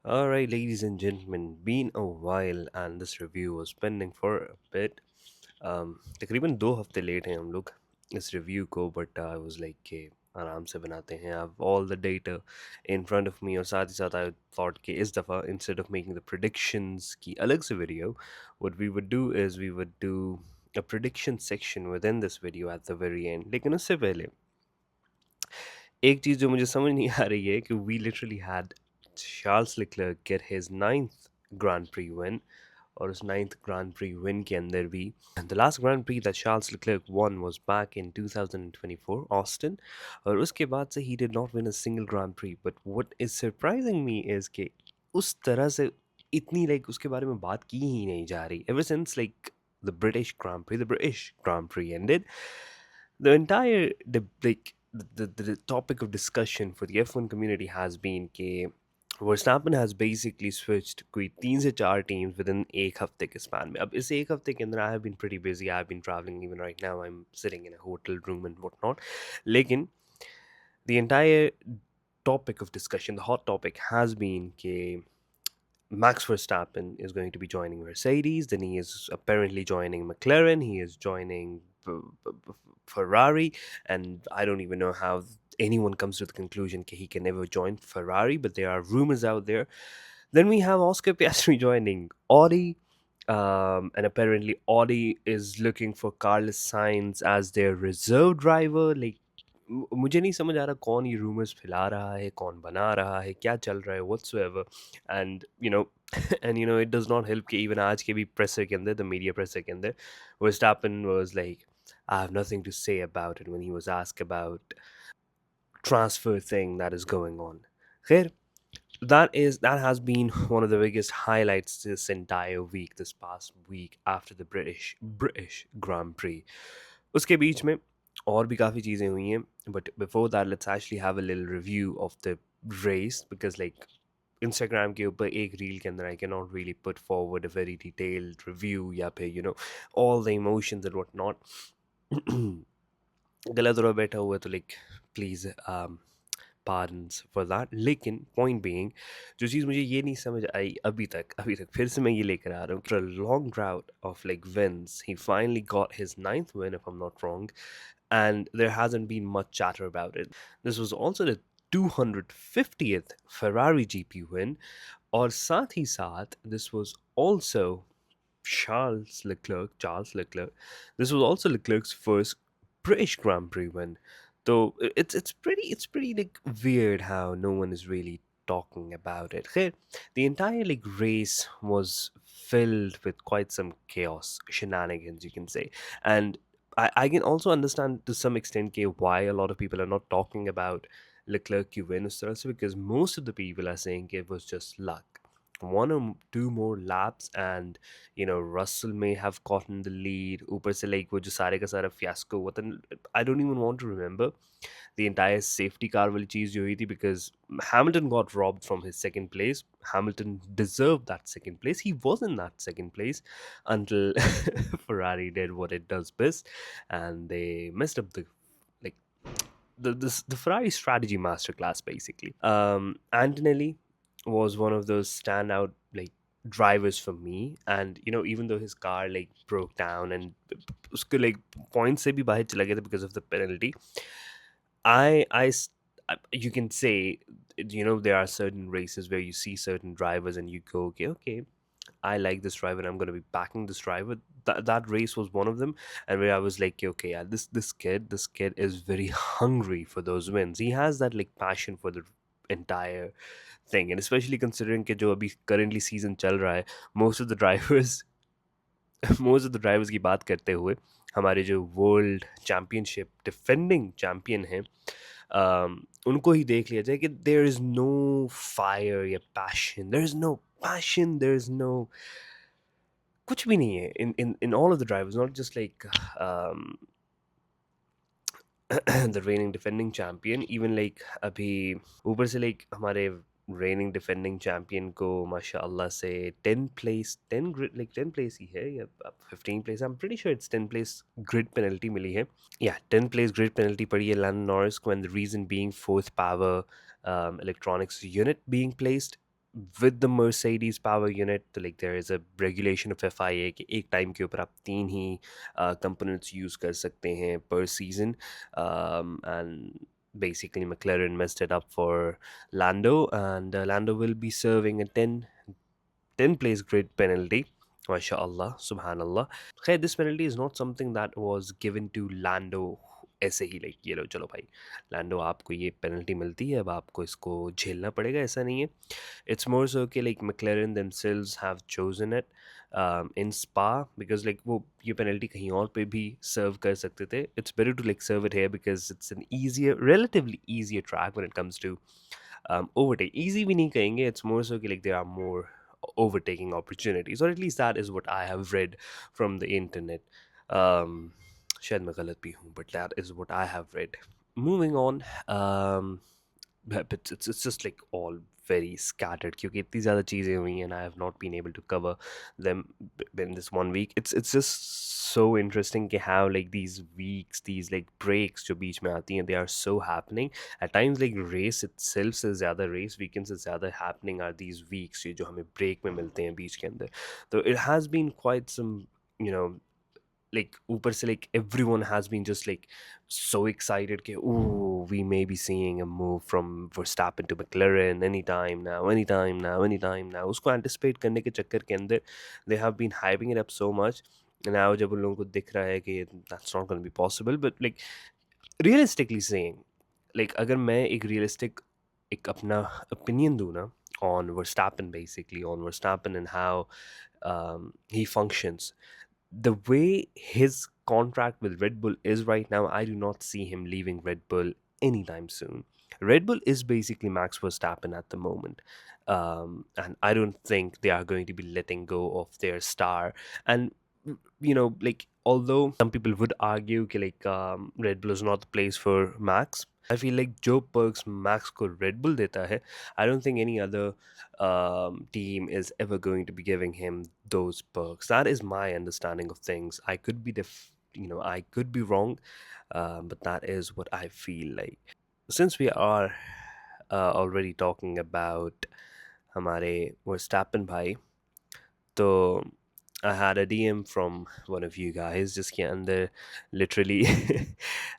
All right, ladies and gentlemen, been a while and this review was pending for a bit. तकरीबन 2 हफ्ते late हैं हम लोग इस रिव्यू को बट आई वाज लाइक कि आराम से बनाते हैं अब all the data in front of me और साथ ही साथ आई थॉट कि इस दफ़ा instead of making the predictions की अलग से video what we would do is we would do a prediction section within this video at the very end लेकिन उससे पहले एक चीज़ जो मुझे समझ नहीं आ रही है कि we literally had Charles Leclerc get his ninth Grand Prix win और उस ninth Grand Prix win के अंदर भी the last Grand Prix that Charles Leclerc won was back in 2024 Austin और उसके बाद से he did not win a single Grand Prix but what is surprising me is कि उस तरह से इतनी like उसके बारे में बात की ही नहीं जा रही ever since like the British Grand Prix ended the entire the topic of discussion for the F1 community has been कि Verstappen has basically switched कोई 3 से 4 teams within एक हफ्ते के span में अब इस एक हफ्ते के अंदर I have been pretty busy I have been traveling even right now I'm sitting in a hotel room and whatnot लेकिन the entire topic of discussion the hot topic has been कि Max Verstappen is going to be joining Mercedes. Then he is apparently joining McLaren. He is joining Ferrari. And I don't even know how anyone comes to the conclusion that he can never join Ferrari, but there are rumors out there. Then we have Oscar Piastri joining Audi. And apparently, Audi is looking for Carlos Sainz as their reserve driver. Like, मुझे नहीं समझ आ रहा कौन ये rumours फैला रहा है कौन बना रहा है क्या चल रहा है whatsoever and and it does not help कि इवन आज के भी प्रेसर के अंदर द मीडिया प्रेसर के अंदर Verstappen was like I have nothing to say about it when he was asked about transfer thing that is going on. Khair, that has been one of the biggest highlights this entire week, this past week after the British Grand Prix. उसके बीच में और भी काफ़ी चीज़ें हुई हैं but before that let's actually have a little review of the race because like Instagram के ऊपर एक रील के अंदर I cannot really put forward a very detailed review या फिर all the emotions and whatnot गलत और बैठा हुआ तो like please pardons for that लेकिन point being जो चीज़ मुझे ये नहीं समझ आई अभी तक फिर से मैं ये लेकर आ रहा हूँ after a long drought of like wins he finally got his ninth win if I'm not wrong and there hasn't been much chatter about it. This was also the 250th Ferrari GP win और साथ ही साथ this was also Charles Leclerc. This was also Leclerc's first British Grand Prix win. So it's pretty like weird how no one is really talking about it. Khair, the entire like race was filled with quite some chaos, shenanigans you can say. And I can also understand to some extent why a lot of people are not talking about Leclerc की win उस तरह से because most of the people are saying it was just luck. One or two more laps and Russell may have gotten the lead ऊपर से like वो जो सारे का सारा fiasco हुआ था I don't even want to remember the entire safety car वाली चीज़ जो हुई थी because Hamilton got robbed from his second place. Hamilton deserved that second place. He was in that second place until Ferrari did what it does best and they messed up the like the Ferrari strategy masterclass basically. Antonelli was one of those standout like drivers for me and even though his car like broke down and usko like points se bhi bahar chala gaya tha because of the penalty I, I s- you can say there are certain races where you see certain drivers and you go okay I like this driver and I'm going to be backing this driver. That race was one of them and where I was like okay yeah this kid is very hungry for those wins. He has that like passion for the entire thing and especially considering कि जो अभी currently season चल रहा है most of the drivers most of the drivers की बात करते हुए हमारे जो वर्ल्ड चैम्पियनशिप डिफेंडिंग चैम्पियन हैं उनको ही देख लिया जाए कि देयर इज़ नो फायर या पैशन देयर इज़ नो कुछ भी नहीं है in all of the drivers not just like the raining defending champion even like अभी ऊपर से लाइक हमारे रेनिंग डिफेंडिंग चैम्पियन को माशाल्लाह से 10 ग्रिड लाइक 10 प्लेस ही है या 15 place I am pretty sure it's 10 place grid penalty मिली है या 10 प्लेस ग्रिड पेनल्टी पड़ी है लैंडन नॉरिस को and the reason being fourth power electronics unit being placed with the Mercedes power unit, like there is a regulation of FIA कि एक time के ऊपर आप तीन ही components use कर सकते हैं per season, and basically McLaren messed it up for Lando, and Lando will be serving a 10 place grid penalty. MashaAllah, Subhanallah. Khair, this penalty is not something that was given to Lando ऐसे ही, like ये लो चलो भाई लैंडो आपको ये penalty मिलती है अब आपको इसको झेलना पड़ेगा, ऐसा नहीं है. It's more so कि like McLaren themselves have chosen it in Spa because like वो ये penalty कहीं और पे भी serve कर सकते थे. It's better to like serve it here because it's an easier, relatively easier track when it comes to overtake. Easy भी नहीं कहेंगे. It's more so कि like there are more overtaking opportunities, or at least that is what I have read from the internet. Um, शायद मैं गलत भी हूँ, but that is what I have read. Moving on, but it's just like all very scattered क्योंकि इतनी ज़्यादा चीज़ें हुई हैं and I have not been able to cover them in this one week. It's just so interesting कि how like these weeks, these like breaks जो बीच में आती हैं, they are so happening. At times like race itself से ज़्यादा race weekends से ज़्यादा happening are these weeks ये जो हमें break में मिलते हैं बीच के अंदर. So it has been quite some, you know, like ऊपर से like everyone has been just like so excited कि ooh, we may be seeing a move from Verstappen to McLaren anytime now, anytime now, anytime now. उसको anticipate करने के चक्कर के अंदर they have been hyping it up so much. Now जब उन लोगों को दिख रहा है कि that's not going to be possible, but like realistically saying, like अगर मैं एक realistic एक अपना opinion दूँ ना on Verstappen, basically on Verstappen and how he functions, the way his contract with Red Bull is right now, I do not see him leaving Red Bull anytime soon. Red Bull is basically Max Verstappen at the moment. And I don't think they are going to be letting go of their star. And, you know, like, although some people would argue कि, like, Red Bull is not the place for Max, I feel like Joe perks Max को Red Bull देता है. I don't think any other team is ever going to be giving him those perks. That is my understanding of things. I could be I could be wrong, but that is what I feel like. Since we are already talking about हमारे Verstappen भाई, तो I had a DM from one of you guys जिसके अंदर literally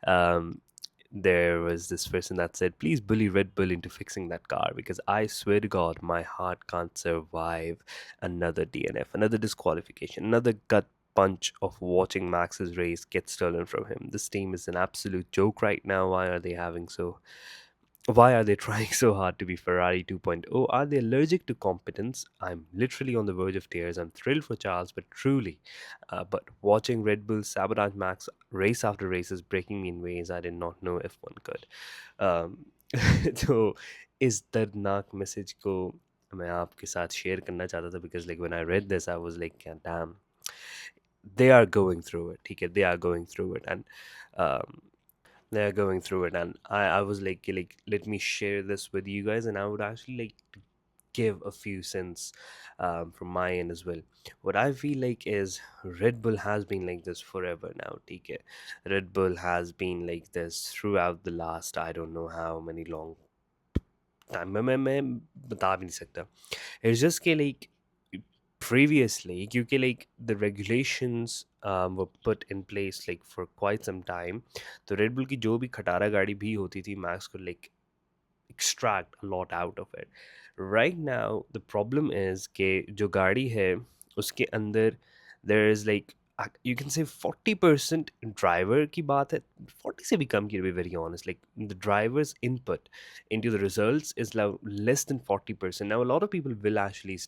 um, there was this person that said, please bully Red Bull into fixing that car because I swear to God, my heart can't survive another DNF, another disqualification, another gut punch of watching Max's race get stolen from him. This team is an absolute joke right now. Why are they trying so hard to be Ferrari 2.0? Are they allergic to competence? I'm literally on the verge of tears. I'm thrilled for Charles, but truly. But watching Red Bull sabotage Max race after race is breaking me in ways I did not know if one could. Um, तो इस दर्दनाक message को मैं आपके साथ share करना चाहता था because like when I read this I was like damn, they are going through it, ठीक है, they are going through it, and um, they're going through it, and I was like let me share this with you guys, and I would actually like to give a few cents from my end as well. What I feel like is Red Bull has been like this forever now, TK. Red Bull has been like this throughout the last I don't know how many long time. मैं बता भी नहीं सकता. It's just कि like previously क्योंकि like the regulations were put in place like for quite some time, तो Red Bull की जो भी खटारा गाड़ी भी होती थी मैक्स को like extract a lot out of it. Right now the problem is कि जो गाड़ी है उसके अंदर there is like you can say 40% driver की बात है, 40 से भी कम की, to be very honest, like the driver's input into the results is less than 40%. Now a lot of people will actually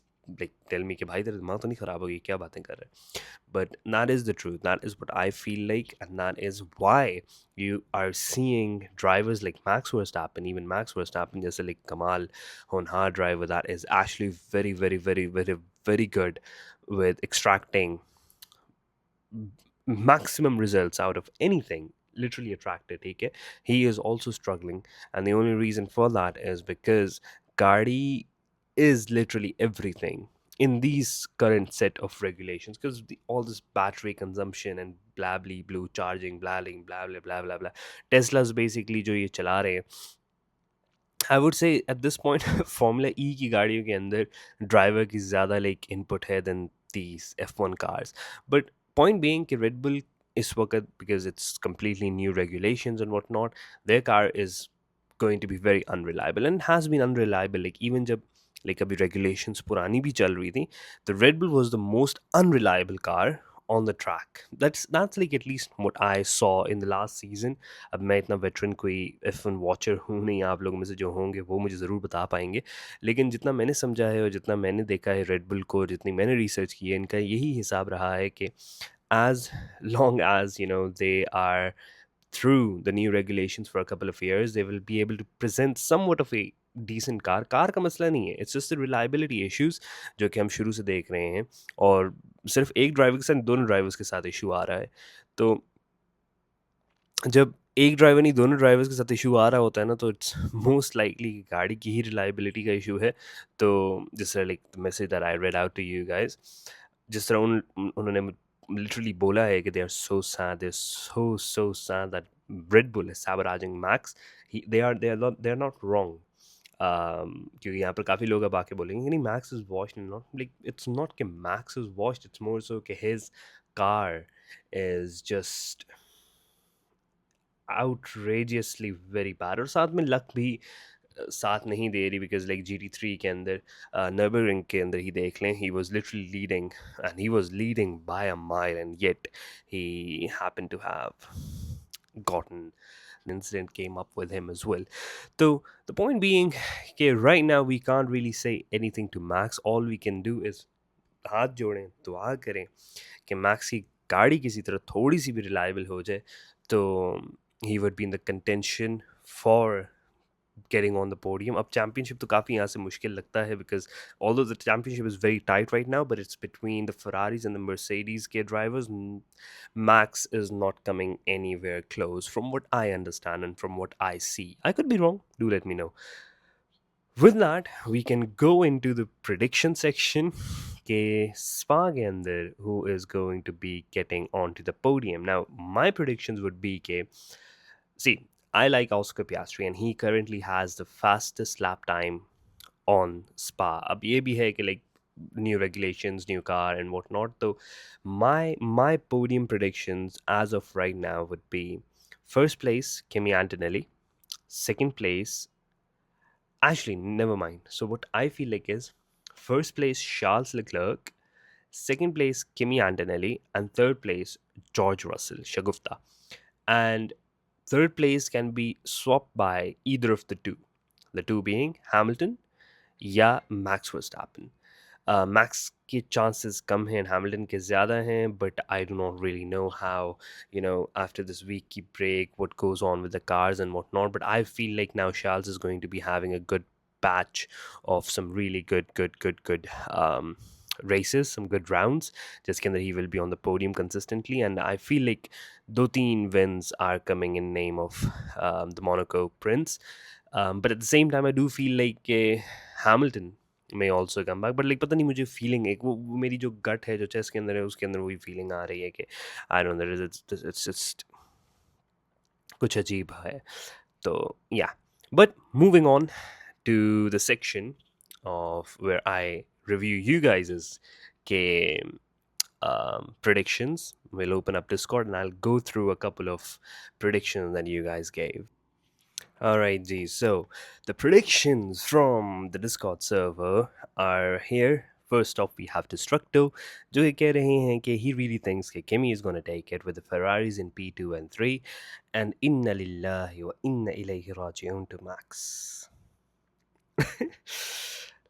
like tell me कि भाई तेरा दिमाग तो नहीं खराब हो गई, क्या बातें कर रहे हैं, but that is the truth. That is what I feel like, and that is why you are seeing drivers like Max Verstappen, even Max Verstappen, just like Kamal Honhar driver, that is actually very, very, very, very, very good with extracting maximum results out of anything. Literally attracted, okay? He is also struggling, and the only reason for that is because Gardi is literally everything in these current set of regulations, because all this battery consumption and blah blah blue charging, blah blah blah blah blah blah blah. Tesla's basically जो ये चला रहे हैं I would say at this point formula E की गाड़ियों के अंदर driver की ज़्यादा लाइक इनपुट है then these F1 cars. But point being कि रेड बुल इस वक्त, because it's completely new regulations and whatnot, their car is going to be very unreliable and has been unreliable. Like even जब like अभी regulations पुरानी भी चल रही थी, the Red Bull was the most unreliable car on the track. That's like at least what I saw in the last season. अब मैं इतना वेटरन कोई F1 वॉचर हूँ नहीं, आप लोगों में से जो होंगे वो मुझे ज़रूर बता पाएंगे, लेकिन जितना मैंने समझा है और जितना मैंने देखा है रेड बुल को, जितनी मैंने रिसर्च की है, इनका यही हिसाब रहा है कि as long as they are through the new regulations for a couple of years, they will be able to present somewhat of a decent car का मसला नहीं है, it's just the reliability issues जो कि हम शुरू से देख रहे हैं. और सिर्फ एक ड्राइवर के साथ दोनों ड्राइवर्स के साथ इशू आ रहा है. तो जब एक ड्राइवर नहीं दोनों ड्राइवर्स के साथ इशू आ रहा होता है ना, तो इट्स मोस्ट लाइकली गाड़ी की ही रिलायबिलिटी का इशू है. तो जिस तरह like the message that I read out to you guys, जिस तरह उन्होंने लिटरली बोला है कि they are so sad that red bull is sabotaging Max. They are not wrong. क्योंकि यहाँ पर काफ़ी लोग अब आके बोलेंगे कि नहीं Max is washed, not like it's not कि Max is washed, it's more so कि his car is just outrageously very bad. और साथ में लक भी साथ नहीं दे रही, बिकॉज लाइक GT3 के अंदर नर्बरिंग के अंदर ही देख लें, he was literally leading and he was leading by a mile and yet he happened to have gotten an incident came up with him as well. So the point being okay, right now we can't really say anything to Max. All we can do is हाथ जोड़ें, दुआ करें कि max की गाड़ी किसी तरह थोड़ी सी भी रिलायबल हो जाए, तो he would be in the contention for getting on the podium. अब चैम्पियनशिप तो काफ़ी यहाँ से मुश्किल लगता है, because although the championship is very tight right now, but it's between the Ferraris and the Mercedes के drivers. Max is not coming anywhere close from what I understand and from what I see. I could be wrong, do let me know. With that, we can go into the prediction section. Ke Spa ke andar, who is going to be getting onto the podium? Now, my predictions would be ke, see, I like Oscar Piastri, and he currently has the fastest lap time on Spa. Ab ye bhi hai कि like new regulations, new car, and whatnot. So my podium predictions as of right now would be: first place Kimi Antonelli, second place, actually, never mind. So what I feel like is first place Charles Leclerc, second place Kimi Antonelli, and third place George Russell, Shagufta. And third place can be swapped by either of the two. The two being Hamilton, या Max Verstappen. Max के chances कम हैं, Hamilton के ज़्यादा हैं, but I do not really know how, after this week की break, what goes on with the cars and whatnot. But I feel like now Charles is going to be having a good batch of some really good races, some good rounds. जिसके अंदर he will be on the podium consistently, and I feel like दो तीन wins are coming in name of the Monaco Prince. But at the same time, I do feel like Hamilton may also come back. But like पता नहीं मुझे feeling वो मेरी जो gut है जो chest के अंदर है उसके अंदर वही feeling आ रही है कि I don't know, it's just कुछ अजीब है. तो yeah. But moving on to the section of where I review you guys' game predictions. We'll open up Discord and I'll go through a couple of predictions that you guys gave. Alright, G. So the predictions from the Discord server are here. First off, we have Destructo, जो ये कह रहे हैं कि he really thinks कि Kimi is going to take it with the Ferraris in P2 and 3, and inna lillahi wa inna ilayhi raji'un to Max.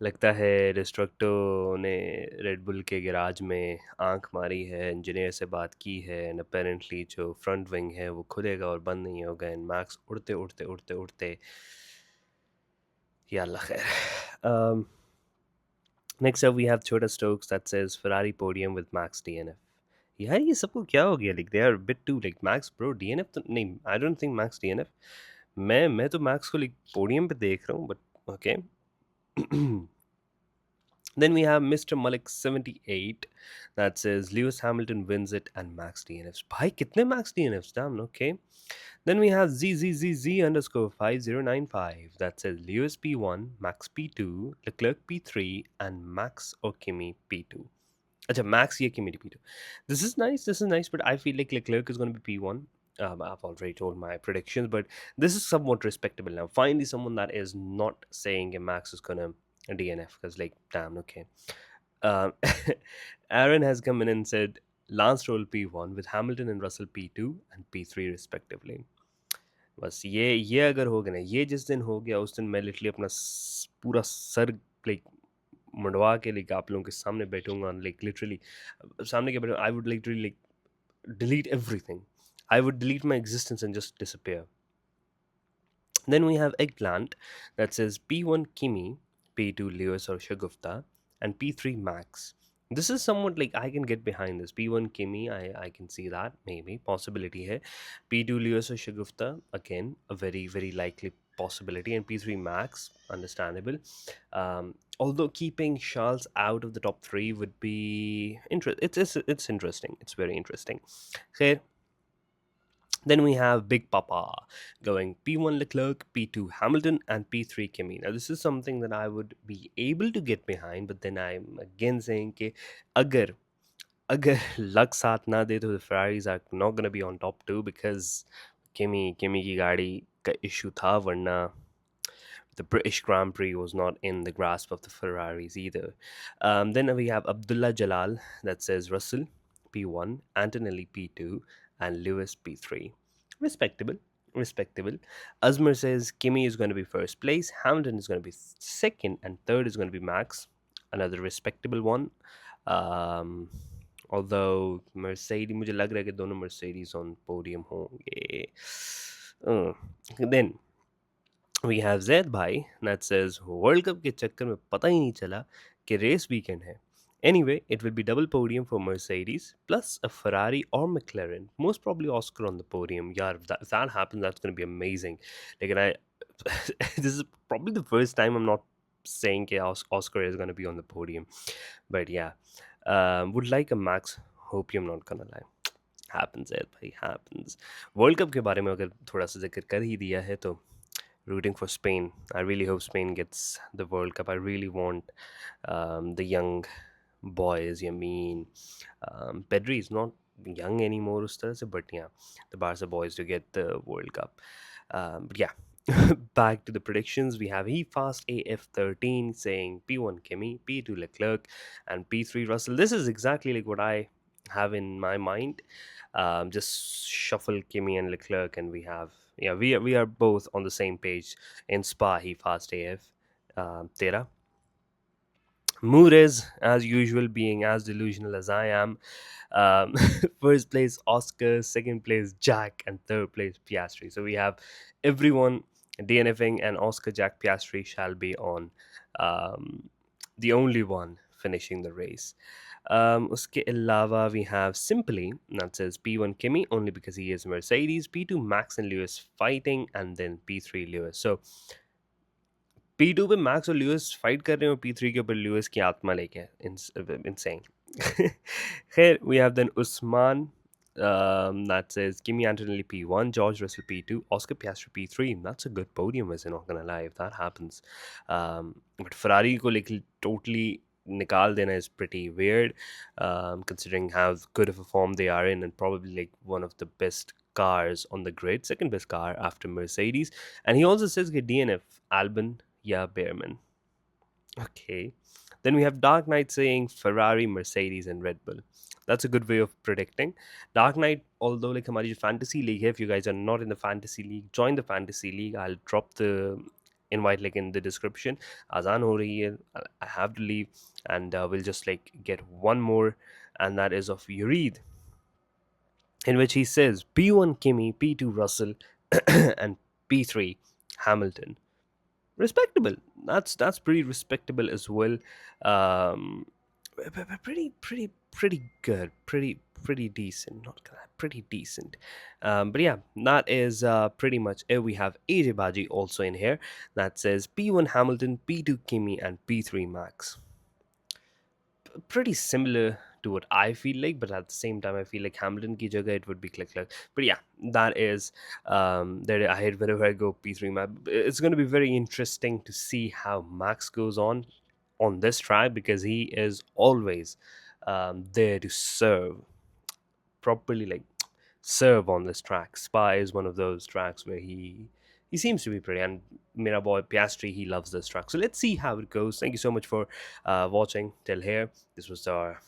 लगता है डिस्ट्रक्टो ने रेड बुल के गैराज में आंख मारी है, इंजीनियर से बात की है, एंड अपेरेंटली जो फ्रंट विंग है वो खुलेगा और बंद नहीं होगा, एंड मैक्स उड़ते उड़ते उड़ते उड़ते या अल्लाह खैर. नेक्स्ट अप वी हैव छोटा Stokes that says Ferrari podium with Max DNF. यार ये सबको क्या हो गया? Like they are bit to like Max bro DNF तो नहीं, I don't think Max DNF. मैं तो मैक्स को लाइक पोडियम पे देख रहा हूँ, but okay. Then we have Mr. Malik 78 that says Lewis Hamilton wins it and Max DNFs. Bhai, kitne Max DNFs? Damn, okay. Then we have ZZZZ underscore 5095 that says Lewis P1, Max P2, Leclerc P3, and Max or Kimi P2. Acha, Max या Kimi P2. This is nice, but I feel like Leclerc is going to be P1. I've already told my predictions, but this is somewhat respectable now. Finally, someone that is not saying Max is going to DNF because, like, damn, okay. Um, Aaron has come in and said Lance Stroll P1 with Hamilton and Russell P2 and P3 respectively. बस ये अगर हो गया ना, ये जिस दिन हो गया उस दिन मैं लिटरली अपना पूरा सर लाइक मंडवा के लाइक आप लोगों के सामने बैठूंगा लाइक लिटरली सामने के बैठूंगा I would literally like delete everything. I would delete my existence and just disappear. Then we have Eggplant that says P1 Kimi, P2 Lewis or Shagufta, and P3 Max. This is somewhat like I can get behind this. P1 Kimi, I can see that, maybe, possibility here. P2 Lewis or Shagufta, again, a very, very likely possibility. And P3 Max, understandable. Although keeping Charles out of the top three would be interesting. It's interesting. It's very interesting. Khair, then we have Big Papa going P1 Leclerc, P2 Hamilton, and P3 Kimi. Now, this is something that I would be able to get behind, but then I'm again saying कि अगर अगर luck साथ ना दे तो the Ferraris are not going to be on top two because Kimi की गाड़ी का issue था वरना the British Grand Prix was not in the grasp of the Ferraris either. Then we have Abdullah Jalal that says Russell P1, Antonelli P2, and Lewis P3. Respectable. Respectable. Azmar says Kimi is going to be first place, Hamilton is going to be second, and third is going to be Max. Another respectable one. Um, although Mercedes, मुझे लग रहा है कि दोनों Mercedes on podium होंगे. Then we have Zaid Bhai that says World Cup के चक्कर में पता ही नहीं चला कि रेस वीकेंड है. Anyway, it will be double podium for Mercedes plus a Ferrari or McLaren. Most probably Oscar on the podium. Yeah, if that happens, that's going to be amazing. Like, this is probably the first time I'm not saying that Oscar is going to be on the podium. But yeah, would like a Max. Hope I'm not gonna lie. Happens, Zaid Bhai, happens. World Cup के बारे में अगर थोड़ा सा जिक्र कर ही दिया है तो rooting for Spain. I really hope Spain gets the World Cup. I really want the young boys. I mean, Pedri is not young anymore, but yeah, the Barca boys to get the World Cup. But yeah, back to the predictions. We have Fast AF13 saying P1 Kimi, P2 Leclerc, and P3 Russell. This is exactly like what I have in my mind. Just shuffle Kimi and Leclerc, and we have we are both on the same page in Spa. Fast AF. Tera. Mures, as usual, being as delusional as I am. Um, first place Oscar, second place Jack, and third place Piastri. So we have everyone DNFing, and Oscar, Jack, Piastri shall be on the only one finishing the race. Uske alawa, we have Simply that says P1 Kimi only because he is Mercedes, P2 Max and Lewis fighting, and then P3 Lewis. So P2 पे max और Louis fight कर रहे हैं और P3 के ऊपर Louis की आत्मा लेके insane. खैर, we have then Usman that says Kimi Antonelli P1, George Russell P2, Oscar Piastri P3. That's a good podium, is not gonna lie if that happens. But Ferrari को like totally निकाल देना is pretty weird, considering how good of a form they are in, and probably like one of the best cars on the grid, second best car after Mercedes. And he also says कि DNF Albon, yeah, Behrman. Okay. Then we have Dark Knight saying Ferrari, Mercedes, and Red Bull. That's a good way of predicting. Dark Knight, although like हमारी जो fantasy league है, if you guys are not in the fantasy league, join the fantasy league. I'll drop the invite link in the description. Azan ho rahi hai. I have to leave, and we'll just like get one more, and that is of Yurid, in which he says P1 Kimi, P2 Russell, and P3 Hamilton. Respectable. That's pretty respectable as well. Pretty good. Pretty decent. Not gonna pretty decent. But yeah, that is pretty much it. We have AJ Baji also in here that says P1 Hamilton, P2 Kimi, and P3 Max. pretty similar to what I feel like, but at the same time, I feel like Hamilton ki jagah it would be Leclerc. But yeah, that is that I hate whenever I go P3 map. It's going to be very interesting to see how Max goes on this track because he is always there to serve properly, like serve on this track. Spa is one of those tracks where he seems to be pretty, and Mira boy Piastri, he loves this track. So let's see how it goes. Thank you so much for watching till here. This was our,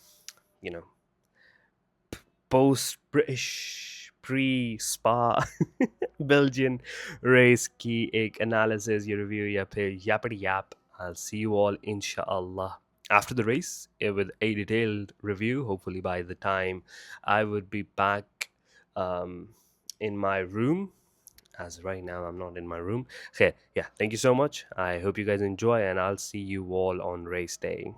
you know, post British pre Spa Belgian race की एक analysis या review या फिर yappity yap. I'll see you all inshallah after the race with a detailed review. Hopefully by the time I would be back um, in my room. As right now I'm not in my room. Okay, yeah, thank you so much. I hope you guys enjoy and I'll see you all on race day.